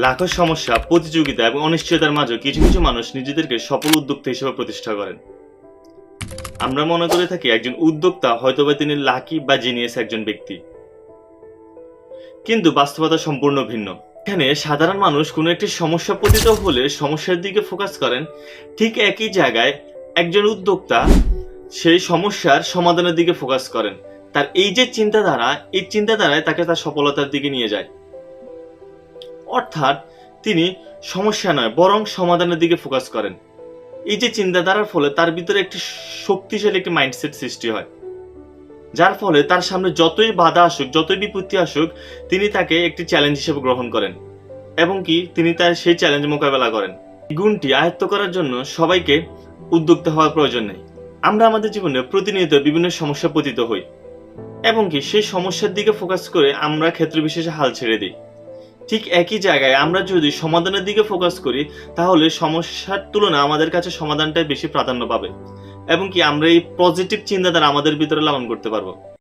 লাখো সমস্যা, প্রতিযোগিতা এবং অনিশ্চয়তার মাঝে কিছু কিছু মানুষ নিজেদেরকে সফল উদ্যোক্তা হিসেবে প্রতিষ্ঠা করেন। আমরা মনে করে থাকি একজন উদ্যোক্তা হয়তোবা তিনি লাকি বা জিনিয়াস একজন ব্যক্তি, কিন্তু বাস্তবতা সম্পূর্ণ ভিন্ন। এখানে সাধারণ মানুষ কোনো একটি সমস্যা পতিত হলে সমস্যার দিকে ফোকাস করেন, ঠিক একই জায়গায় একজন উদ্যোক্তা সেই সমস্যার সমাধানের দিকে ফোকাস করেন। তার এই যে চিন্তাধারা, এই চিন্তাধারায় তাকে তার সফলতার দিকে নিয়ে যায়। অর্থাৎ তিনি সমস্যা নয় বরং সমাধানের দিকে ফোকাস করেন। এই যে চিন্তাধারার ফলে তার ভিতরে একটি শক্তিশালী একটি মাইন্ডসেট সৃষ্টি হয়, যার ফলে তার সামনে যতই বাধা আসুক, যতই বিপত্তি আসুক, তিনি তাকে একটি চ্যালেঞ্জ হিসেবে গ্রহণ করেন এবং কি তিনি তার সেই চ্যালেঞ্জ মোকাবেলা করেন। এই গুণটি আয়ত্ত করার জন্য সবাইকে উদ্যোক্তা হওয়ার প্রয়োজন নেই। আমরা আমাদের জীবনে প্রতিনিয়ত বিভিন্ন সমস্যা পতিত হই এবং কি সেই সমস্যার দিকে ফোকাস করে আমরা ক্ষেত্র বিশেষে হাল ছেড়ে দিই। ঠিক একই জায়গায় আমরা যদি সমাধানের দিকে ফোকাস করি, তাহলে সমস্যার তুলনায় আমাদের কাছে সমাধানটাই বেশি প্রাধান্য পাবে এবং কি আমরা এই পজিটিভ চিন্তাধারা আমাদের ভিতরে লালন করতে পারবো।